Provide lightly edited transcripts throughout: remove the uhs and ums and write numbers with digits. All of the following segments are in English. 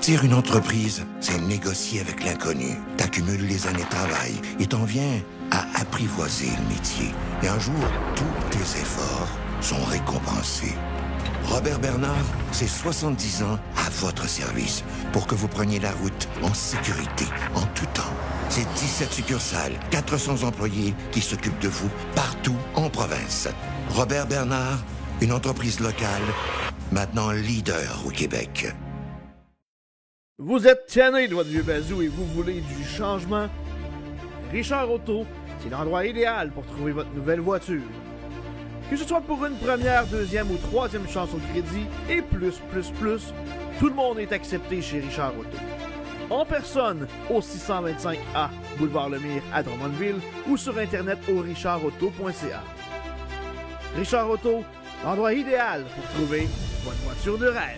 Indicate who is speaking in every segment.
Speaker 1: Partir une entreprise, c'est négocier avec l'inconnu. T'accumules les années de travail et t'en viens à apprivoiser le métier. Et un jour, tous tes efforts sont récompensés. Robert Bernard, c'est 70 ans à votre service pour que vous preniez la route en sécurité, en tout temps. C'est 17 succursales, 400 employés qui s'occupent de vous partout en province. Robert Bernard, une entreprise locale, maintenant leader au Québec.
Speaker 2: Vous êtes tanné de votre vieux bazou et vous voulez du changement? Richard Auto, c'est l'endroit idéal pour trouver votre nouvelle voiture. Que ce soit pour une première, deuxième ou troisième chance au crédit et plus, tout le monde est accepté chez Richard Auto. En personne au 625A Boulevard Lemire à Drummondville ou sur internet au richardauto.ca. Richard Auto, l'endroit idéal pour trouver votre voiture de rêve.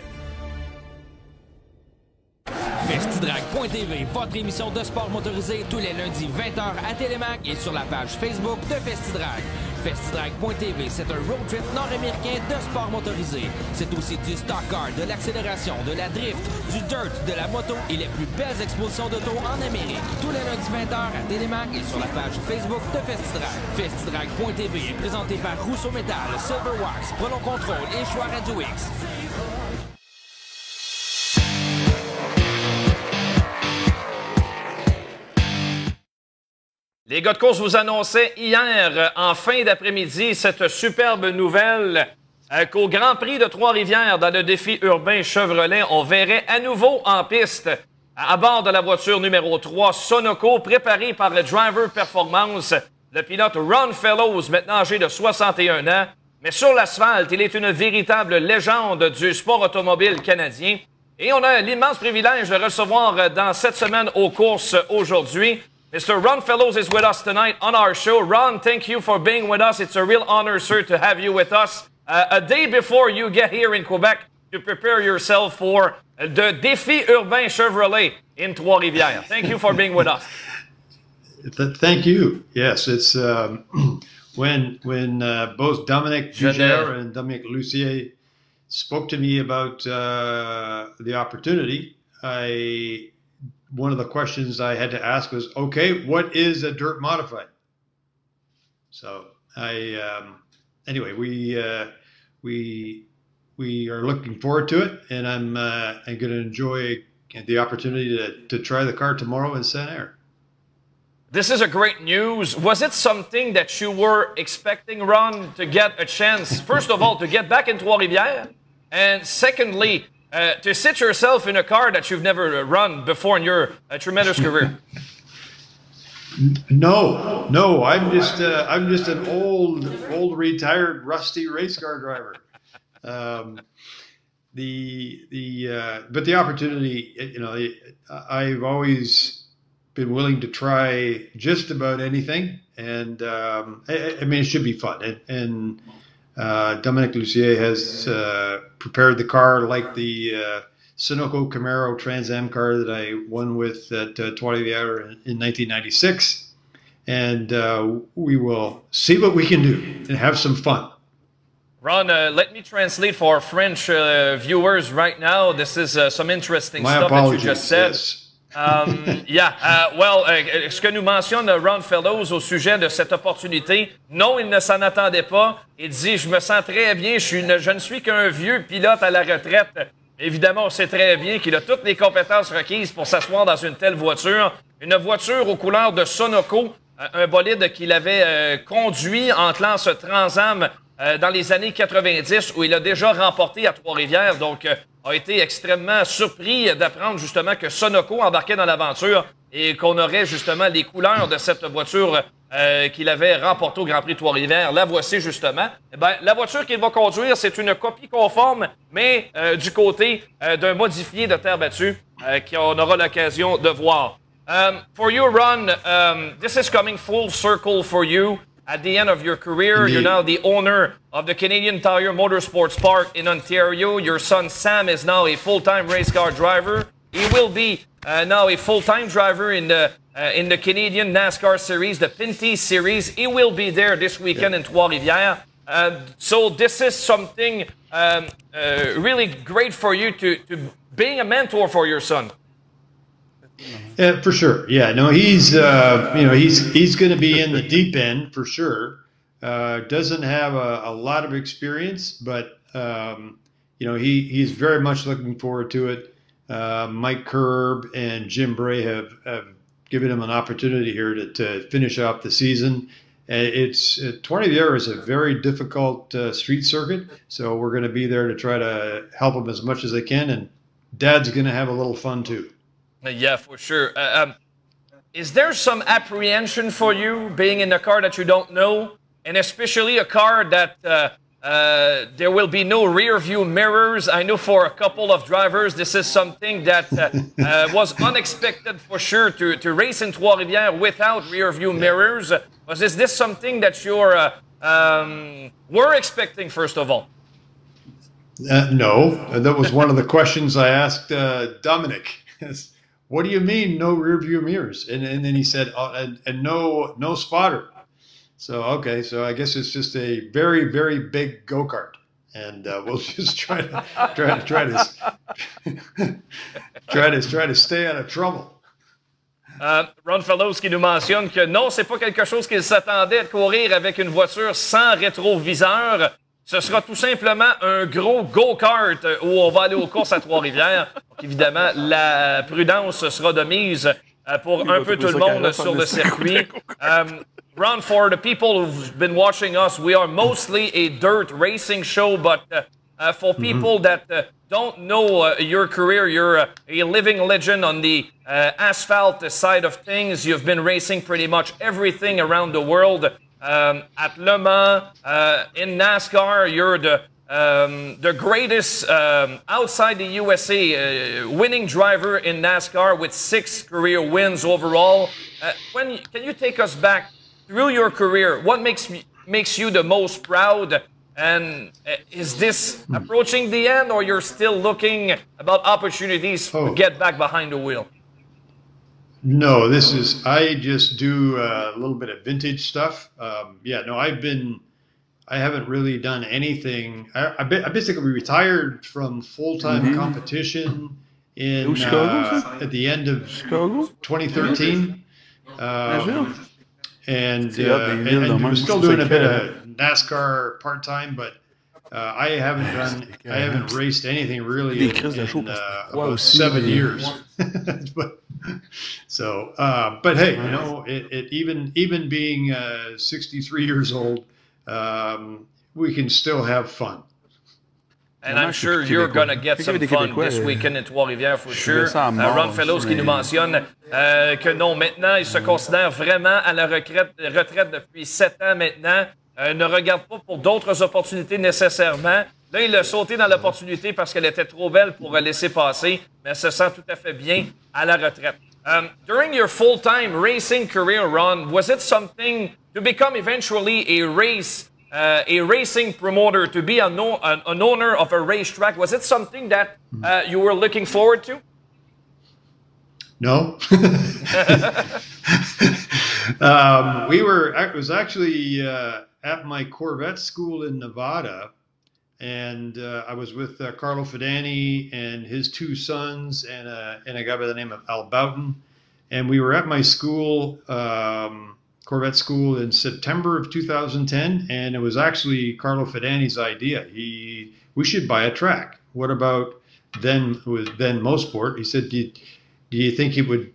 Speaker 3: Festidrag.tv, votre émission de sport motorisé tous les lundis 20h à Télémac et sur la page Facebook de Festidrag. Festidrag.tv, c'est un road trip nord-américain de sport motorisé. C'est aussi du stock car, de l'accélération, de la drift, du dirt, de la moto et les plus belles expositions d'auto en Amérique. Tous les lundis 20h à Télémac et sur la page Facebook de Festidrag. Festidrag.tv est présenté par Rousseau Metal, Silverwax, Prolon Control et Choix Radio X.
Speaker 4: Les gars de course vous annonçaient hier, en fin d'après-midi, cette superbe nouvelle qu'au Grand Prix de Trois-Rivières, dans le défi urbain Chevrolet, on verrait à nouveau en piste, à bord de la voiture numéro 3, Sonoco, préparée par le Driver Performance, le pilote Ron Fellows, maintenant âgé de 61 ans. Mais sur l'asphalte, il est une véritable légende du sport automobile canadien. Et on a l'immense privilège de recevoir dans cette semaine aux courses aujourd'hui Mr. Ron Fellows is with us tonight on our show. Ron, thank you for being with us. It's a real honor, sir, to have you with us. A day before you get here in Quebec to prepare yourself for the Défi Urbain Chevrolet in Trois-Rivières. Thank you for being with us.
Speaker 5: Thank you. Yes, it's when both Dominique Gugère and Dominique Lucier spoke to me about the opportunity, one of the questions I had to ask was, okay, what is a dirt modified? So anyway, we are looking forward to it, and I'm going to enjoy the opportunity to try the car tomorrow in Saint-Air.
Speaker 4: This is a great news. Was it something that you were expecting, Ron, to get a chance, first of all, to get back in Trois-Rivières, and secondly, to sit yourself in a car that you've never run before in your tremendous career?
Speaker 5: No, I'm just an old retired rusty race car driver. But the opportunity, I've always been willing to try just about anything, and I mean, it should be fun. And Dominique Lucier has prepared the car like the Sunoco Camaro Trans Am car that I won with at Trois-Rivières in 1996. And we will see what we can do and have some fun.
Speaker 4: Ron, let me translate for our French viewers right now. This is some interesting stuff that you just said.
Speaker 5: Yes.
Speaker 4: Ce que nous mentionne Ron Fellows au sujet de cette opportunité, non, il ne s'en attendait pas. Il dit, je me sens très bien, je ne suis qu'un vieux pilote à la retraite. Évidemment, on sait très bien qu'il a toutes les compétences requises pour s'asseoir dans une telle voiture. Une voiture aux couleurs de Sonoco, un bolide qu'il avait conduit en classe Trans Am dans les années 90, où il a déjà remporté à Trois-Rivières. Donc, a été extrêmement surpris d'apprendre justement que Sonoco embarquait dans l'aventure et qu'on aurait justement les couleurs de cette voiture qu'il avait remportée au Grand Prix Trois-Rivières. La voici justement. Eh bien, la voiture qu'il va conduire, c'est une copie conforme, mais du côté d'un modifié de terre battue qu'on aura l'occasion de voir. For you, Ron, this is coming full circle for you. At the end of your career,
Speaker 5: Indeed.
Speaker 4: You're now the owner of the Canadian Tire Motorsports Park in Ontario. Your son Sam is now a full-time race car driver. He will be now a full-time driver in the Canadian NASCAR Series, the Pinty Series. He will be there this weekend in Trois-Rivières. So this is something really great for you to being a mentor for your son.
Speaker 5: Yeah, for sure. Yeah, no, he's he's going to be in the deep end for sure. Doesn't have a lot of experience, but he's very much looking forward to it. Mike Curb and Jim Bray have given him an opportunity here to finish off the season. It's Entrevue is a very difficult street circuit, so we're going to be there to try to help him as much as they can, and Dad's going to have a little fun too.
Speaker 4: Yeah, for sure. Is there some apprehension for you being in a car that you don't know, and especially a car that there will be no rear view mirrors? I know for a couple of drivers, this is something that was unexpected for sure to race in Trois-Rivières without rear view mirrors. Is this something that you're were expecting, first of all?
Speaker 5: No, that was one of the questions I asked Dominic. What do you mean no rear view mirrors? And then he said, and no spotter. So, okay, so I guess it's just a very, very big go-kart, and we'll just try to stay out of trouble.
Speaker 4: Ron Fellows qui nous mentionne que non, c'est pas quelque chose qu'il s'attendait de courir avec une voiture sans rétroviseur. Ce sera tout simplement un gros go-kart où on va aller aux courses à Trois-Rivières. Donc, évidemment, la prudence sera de mise pour un peu tout le monde sur le circuit. Ron, for the people who've been watching us, we are mostly a dirt racing show, but for people that don't know your career, you're a living legend on the asphalt side of things. You've been racing pretty much everything around the world. At Le Mans, in NASCAR, you're the greatest outside the USA winning driver in NASCAR with 6 career wins overall. Can you take us back through your career? What makes you the most proud? And is this approaching the end, or you're still looking about opportunities to get back behind the wheel?
Speaker 5: No, I just do a little bit of vintage stuff. I haven't really done anything. I basically retired from full-time competition at the end of 2013. And we're still doing a bit of NASCAR part-time, but I haven't raced anything really in about 7 years. But hey, even being 63 years old, we can still have fun.
Speaker 4: And I'm sure you're going to get some fun this weekend in Trois-Rivières, for sure. Ron Fellows qui nous mentionne que non, maintenant, il se considère vraiment à la retraite depuis 7 ans maintenant. Ne regarde pas pour d'autres opportunités nécessairement. Là, il a sauté dans l'opportunité parce qu'elle était trop belle pour laisser passer, mais se sent tout à fait bien à la retraite. During your full-time racing career, Ron, was it something to become eventually a racing promoter, to be an owner of a racetrack? Was it something that you were looking forward to?
Speaker 5: No. It was actually at my Corvette school in Nevada, and I was with Carlo Fidani and his 2 sons and a guy by the name of Al Boughton, and we were at my school, Corvette school, in September of 2010, and it was actually Carlo Fidani's idea. We should buy a track. What about then Mosport? He said, do you think it would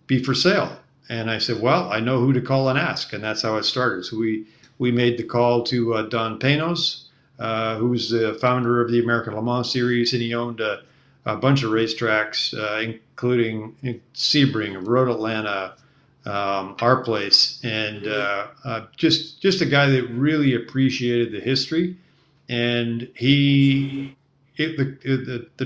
Speaker 5: be for sale? And I said, well, I know who to call and ask, and that's how it started. So we made the call to Don Panos, who's the founder of the American Le Mans Series, and he owned a bunch of racetracks, including Sebring, Road Atlanta, our place, and just a guy that really appreciated the history. And the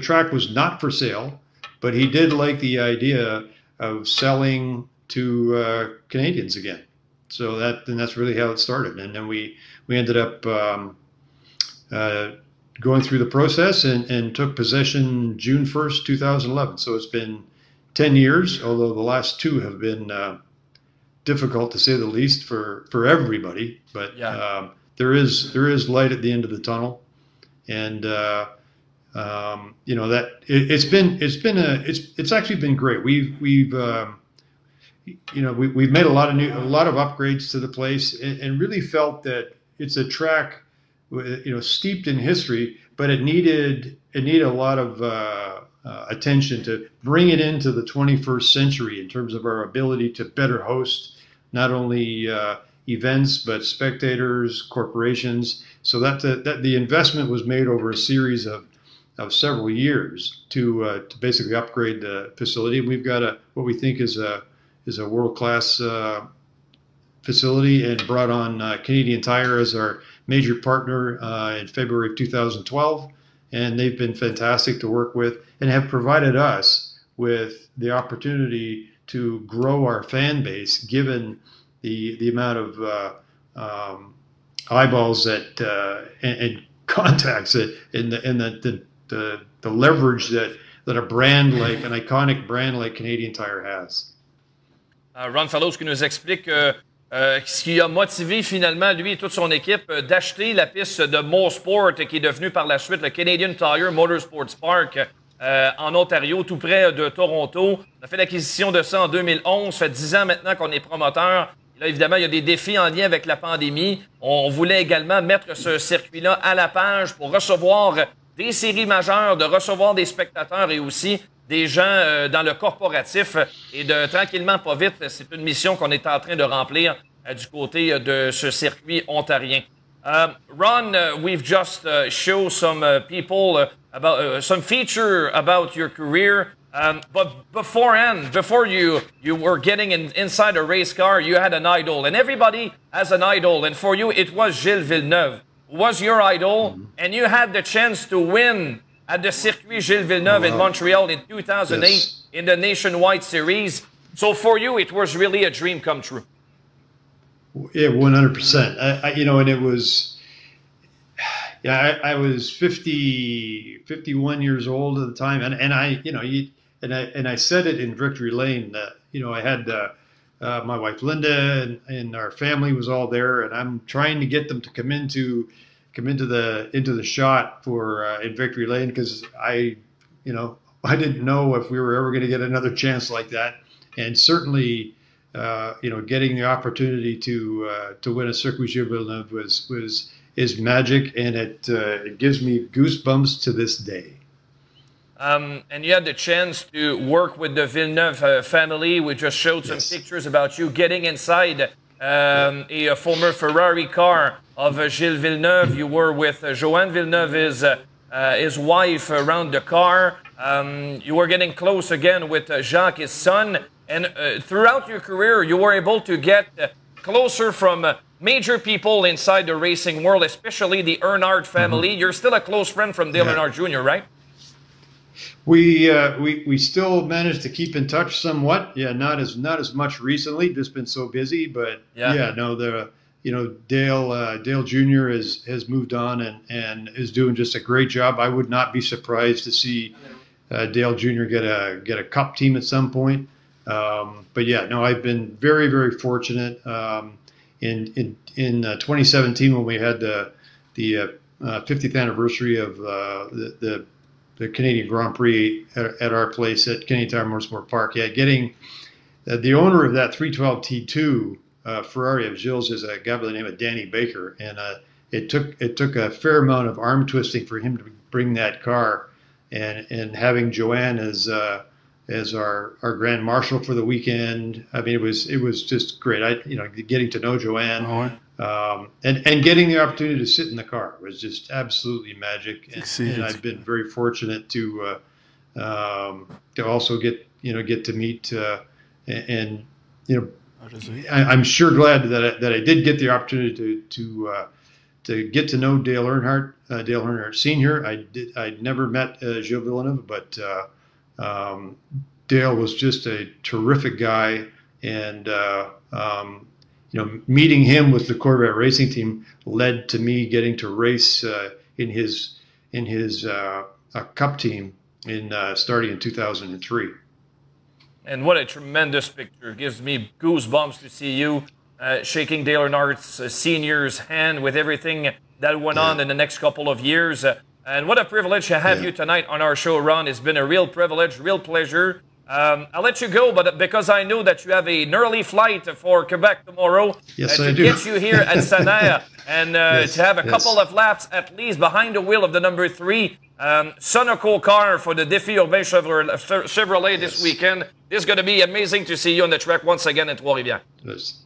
Speaker 5: track was not for sale, but he did like the idea of selling to Canadians again. So that's really how it started. And then we ended up going through the process and took possession June 1st, 2011. So it's been 10 years, although the last 2 have been difficult, to say the least, for everybody. But there is light at the end of the tunnel. And You know, that it's actually been great. We've you know, we've made a lot of upgrades to the place, and really felt that it's a track, you know, steeped in history, but it needed a lot of attention to bring it into the 21st century in terms of our ability to better host not only events but spectators, corporations. So that the investment was made over a series of several years to basically upgrade the facility. And we've got what we think is a world-class facility, and brought on Canadian Tire as our major partner in February of 2012. And they've been fantastic to work with, and have provided us with the opportunity to grow our fan base, given the amount of eyeballs that and contacts that and the leverage that a brand like an iconic brand like Canadian Tire has.
Speaker 4: Ron Fellows qui nous explique ce qui a motivé finalement lui et toute son équipe d'acheter la piste de Mosport, qui est devenue par la suite le Canadian Tire Motorsports Park en Ontario, tout près de Toronto. On a fait l'acquisition de ça en 2011. Ça fait 10 ans maintenant qu'on est promoteur. Et là, évidemment, il y a des défis en lien avec la pandémie. On voulait également mettre ce circuit-là à la page pour recevoir des séries majeures, de recevoir des spectateurs et aussi des gens dans le corporatif. Et de tranquillement, pas vite, c'est une mission qu'on est en train de remplir du côté de ce circuit ontarien. Ron, we've just shown some people about some feature about your career. But beforehand, before you were getting inside a race car, you had an idol, and everybody has an idol. And for you, it was Gilles Villeneuve, who was your idol, and you had the chance to win at the Circuit Gilles Villeneuve in Montreal in 2008 in the Nationwide Series. So for you, it was really a dream come true.
Speaker 5: Yeah, 100%. You know, and it was. Yeah, I was 51 years old at the time, and I, you know, and I said it in Victory Lane. You know, I had my wife Linda and our family was all there, and I'm trying to get them to come into the shot for in Victory Lane, because I didn't know if we were ever going to get another chance like that, and certainly, you know, getting the opportunity to win a Circuit Gilles Villeneuve is magic, and it gives me goosebumps to this day.
Speaker 4: And you had the chance to work with the Villeneuve family. We just showed some pictures about you getting inside a former Ferrari car of Gilles Villeneuve. You were with Joanne Villeneuve, his wife, around the car. You were getting close again with Jacques, his son. And throughout your career, you were able to get closer from major people inside the racing world, especially the Earnhardt family. You're still a close friend from Dale Earnhardt Jr., right?
Speaker 5: We still managed to keep in touch somewhat. Yeah, not as much recently. Just been so busy, but Dale Jr. has moved on and is doing just a great job. I would not be surprised to see Dale Jr. get a cup team at some point. But yeah, no, I've been very, very fortunate. In 2017, when we had the 50th anniversary of the Canadian Grand Prix at our place at Canadian Tire Motorsport Park, getting the owner of that 312 T2 Ferrari of Gilles is a guy by the name of Danny Baker, and it took a fair amount of arm twisting for him to bring that car, and having Joanne as our grand marshal for the weekend. I mean, it was just great. Getting to know Joanne, and getting the opportunity to sit in the car was just absolutely magic. And I've been very fortunate to also get to meet I'm sure glad that I did get the opportunity to get to know Dale Earnhardt Sr. I'd never met Gilles Villeneuve, but Dale was just a terrific guy, and meeting him with the Corvette racing team led to me getting to race in his cup team starting in 2003.
Speaker 4: And what a tremendous picture! It gives me goosebumps to see you shaking Dale Earnhardt Sr.'s hand with everything that went on in the next couple of years. And what a privilege to have you tonight on our show, Ron. It's been a real privilege, real pleasure. I'll let you go, but because I know that you have an early flight for Quebec tomorrow,
Speaker 5: yes,
Speaker 4: to
Speaker 5: I do.
Speaker 4: get you here at Sanaire and to have a couple of laps at least behind the wheel of the number 3 Sunoco car for the Défi Urbain Chevrolet this weekend. This is going to be amazing to see you on the track once again in Trois-Rivières.
Speaker 5: Yes.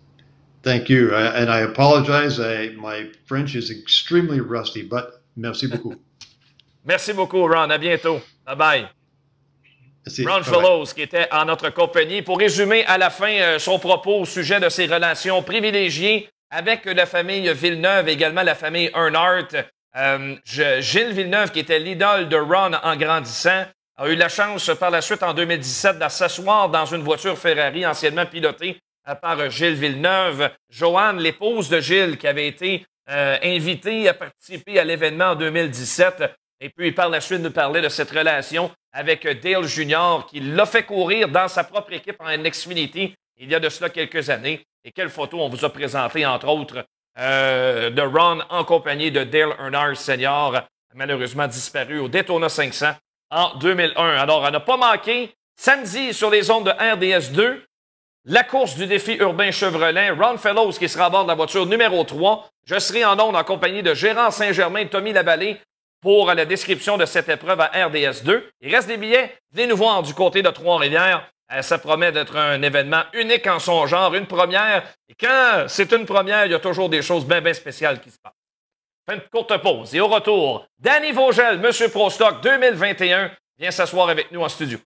Speaker 5: Thank you. And I apologize. My French is extremely rusty, but merci beaucoup.
Speaker 4: Merci beaucoup, Ron. À bientôt. Bye-bye.
Speaker 5: Merci.
Speaker 4: Ron Fellows, qui était en notre compagnie. Pour résumer à la fin son propos au sujet de ses relations privilégiées avec la famille Villeneuve, également la famille Earnhardt. Gilles Villeneuve, qui était l'idole de Ron en grandissant, a eu la chance par la suite en 2017 de s'asseoir dans une voiture Ferrari anciennement pilotée par Gilles Villeneuve. Joanne, l'épouse de Gilles, qui avait été invitée à participer à l'événement en 2017. Et puis, par la suite, nous parlait de cette relation avec Dale Jr., qui l'a fait courir dans sa propre équipe en Xfinity il y a de cela quelques années. Et quelles photos on vous a présentées, entre autres, de Ron en compagnie de Dale Earnhardt Sr., malheureusement disparu au Daytona 500 en 2001. Alors, à ne pas manquer, samedi, sur les ondes de RDS2, la course du défi urbain Chevrolet, Ron Fellows qui sera à bord de la voiture numéro 3. Je serai en ondes en compagnie de Gérard Saint-Germain et Tommy Lavallée pour la description de cette épreuve à RDS2. Il reste des billets. Venez nous voir du côté de Trois-Rivières. Ça promet d'être un événement unique en son genre, une première. Et quand c'est une première, il y a toujours des choses bien, bien spéciales qui se passent. Fin de courte pause. Et au retour, Danny Vogel, Monsieur Pro Stock 2021, vient s'asseoir avec nous en studio.